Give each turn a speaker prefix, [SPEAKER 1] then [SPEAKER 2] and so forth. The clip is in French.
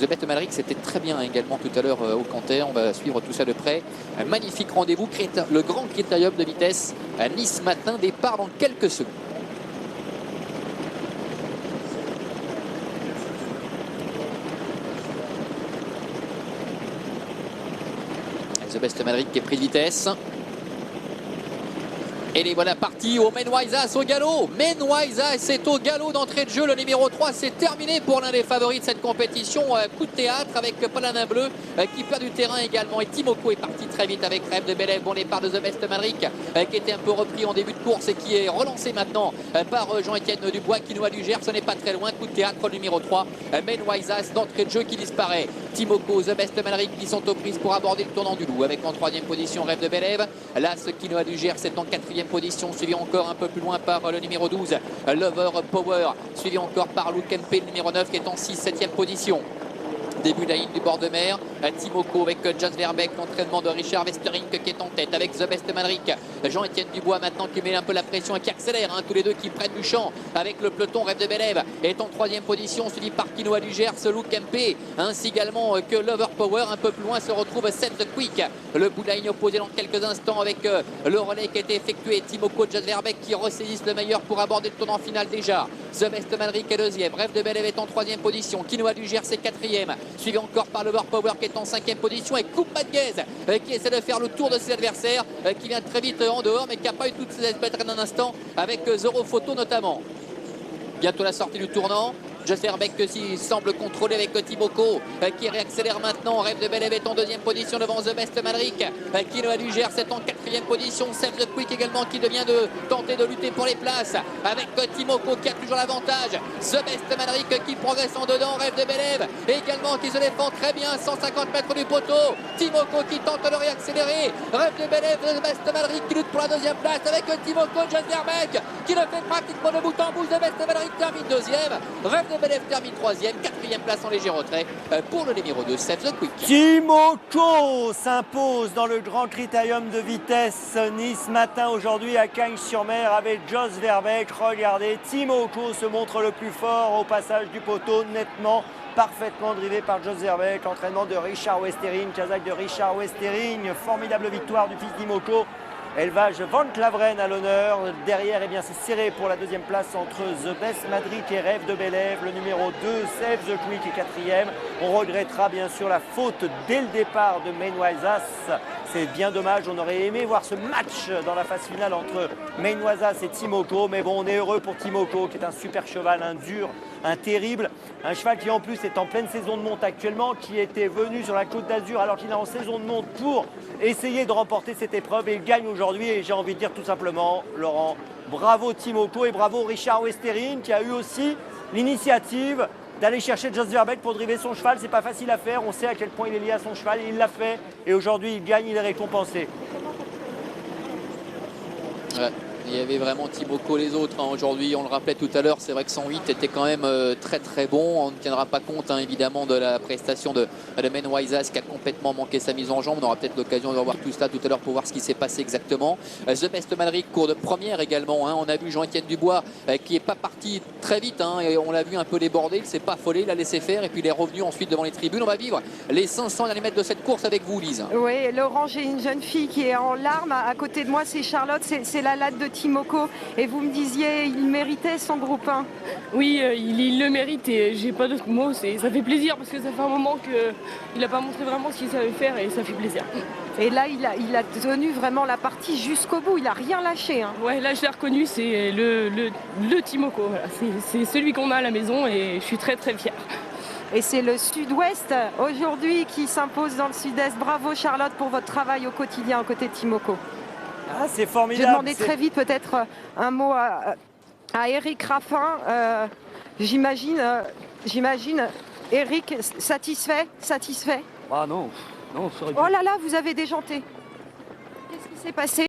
[SPEAKER 1] The Best Maverick, c'était très bien également tout à l'heure au Canter. On va suivre tout ça de près. Un magnifique rendez-vous, le grand critérium de vitesse à Nice matin, départ dans quelques secondes. The Best Maverick qui est pris de vitesse. Et les voilà partis au Menwaisas au galop. Menwaisas c'est au galop d'entrée de jeu. Le numéro 3, c'est terminé pour l'un des favoris de cette compétition. Coup de théâtre avec Palanin Bleu qui perd du terrain également. Et Timoko est parti très vite avec Rêve de Bélève. Bon départ de The Best Maverick qui était un peu repris en début de course et qui est relancé maintenant par Jean-Étienne Dubois qui nous a du Gers. Ce n'est pas très loin. Coup de théâtre, le numéro 3. Menwaisas d'entrée de jeu qui disparaît. Timoko, The Best Maverick qui sont aux prises pour aborder le tournant du Loup avec en troisième position Rêve de Bélève. Là, ce qui nous a du Gers, c'est en quatrième position, suivi encore un peu plus loin par le numéro 12, Lover Power, suivi encore par Luke MP, le numéro 9 qui est en 6-7e position. Début de la ligne du bord de mer, Timoko avec Just Verbeek, l'entraînement de Richard Westerink qui est en tête avec The Best Maverick. Jean-Étienne Dubois maintenant qui met un peu la pression et qui accélère, tous les deux qui prennent du champ avec le peloton. Rêve de Bélève est en troisième position, suivi par Quinoa du Gers, Luke MP, ainsi également que Lover Power. Un peu plus loin se retrouve Set the Quick. Le bout de la ligne opposé dans quelques instants avec le relais qui a été effectué. Timoko, Just Verbeek qui ressaisissent le meilleur pour aborder le tournant final déjà. The Best Maverick est deuxième, Rêve de Bélève est en troisième position, Quinoa du Gers est quatrième, suivi encore par Lover Power qui est en cinquième position et Coupe Madguez qui essaie de faire le tour de ses adversaires, qui vient très vite en dehors mais qui n'a pas eu toutes ses espèces en un instant avec Zoro Photo notamment. Bientôt la sortie du tournant. Just Verbeek qui semble contrôler avec Timoko qui réaccélère maintenant. Rêve de Bélève est en deuxième position devant The Best Maverick. Quinoa du Gers est en quatrième position. Save the Quick également qui devient de tenter de lutter pour les places avec Timoko qui a toujours l'avantage. The Best Maverick qui progresse en dedans. Rêve de Bélève également qui se défend très bien. 150 mètres du poteau. Timoko qui tente de réaccélérer. Rêve de Bélève, The Best Maverick qui lutte pour la deuxième place avec Timoko, Just Verbeek qui le fait pratiquement de bout en bout. The Best Maverick termine deuxième. Rêve de Bélève termine troisième, quatrième place en léger retrait pour le numéro 2, Save the Quick.
[SPEAKER 2] Timoko s'impose dans le grand critérium de vitesse Nice matin aujourd'hui à Cagnes-sur-Mer avec Just Verbeek. Regardez, Timoko se montre le plus fort au passage du poteau, nettement, parfaitement drivé par Just Verbeek. Entraînement de Richard Westering, Kazakh de Richard Westering. Formidable victoire du fils Timoko. Élevage Vente-Lavraine à l'honneur. Derrière, eh bien, c'est serré pour la deuxième place entre The Best Maverick et Rêve de Bélève. Le numéro 2, Save the Quick est quatrième. On regrettera bien sûr la faute dès le départ de Menwaisas. C'est bien dommage, on aurait aimé voir ce match dans la phase finale entre Menwaisas et Timoko. Mais bon, on est heureux pour Timoko qui est un super cheval, un dur, un terrible. Un cheval qui en plus est en pleine saison de monte actuellement, qui était venu sur la Côte d'Azur alors qu'il est en saison de monte pour essayer de remporter cette épreuve. Et il gagne aujourd'hui et j'ai envie de dire tout simplement, Laurent, bravo Timoko et bravo Richard Westering qui a eu aussi l'initiative d'aller chercher Just Verbeek pour driver son cheval. C'est pas facile à faire, on sait à quel point il est lié à son cheval, il l'a fait et aujourd'hui il gagne, il est récompensé.
[SPEAKER 1] Ouais. Il y avait vraiment Timoko les autres aujourd'hui, on le rappelait tout à l'heure, c'est vrai que 108 était quand même très très bon. On ne tiendra pas compte évidemment de la prestation de Menwaisas qui a complètement manqué sa mise en jambe. On aura peut-être l'occasion de revoir tout cela tout à l'heure pour voir ce qui s'est passé exactement. The Best Maverick court de première également, on a vu Jean-Étienne Dubois qui n'est pas parti très vite, et on l'a vu un peu débordé, il ne s'est pas affolé, il a laissé faire et puis il est revenu ensuite devant les tribunes. On va vivre les 500 derniers mètres de cette course avec vous, Lise.
[SPEAKER 3] Oui, Laurent, j'ai une jeune fille qui est en larmes à côté de moi, c'est Charlotte, c'est la latte de Timoko et vous me disiez il méritait son groupe 1.
[SPEAKER 4] Oui, il le mérite et j'ai pas d'autres mots, ça fait plaisir parce que ça fait un moment qu'il n'a pas montré vraiment ce qu'il savait faire et ça fait plaisir.
[SPEAKER 3] Et là il a tenu vraiment la partie jusqu'au bout, il a rien lâché.
[SPEAKER 4] Ouais, là je l'ai reconnu, c'est le Timoko, voilà. C'est celui qu'on a à la maison et je suis très très fière.
[SPEAKER 3] Et c'est le Sud-Ouest aujourd'hui qui s'impose dans le Sud-Est. Bravo Charlotte pour votre travail au quotidien aux côtés de Timoko.
[SPEAKER 2] Ah, c'est formidable.
[SPEAKER 3] Je vais demander très vite peut-être un mot à Eric Raffin. J'imagine, Eric, satisfait?
[SPEAKER 5] Ah non, non.
[SPEAKER 3] Oh là là, vous avez déjanté. Qu'est-ce qui s'est passé?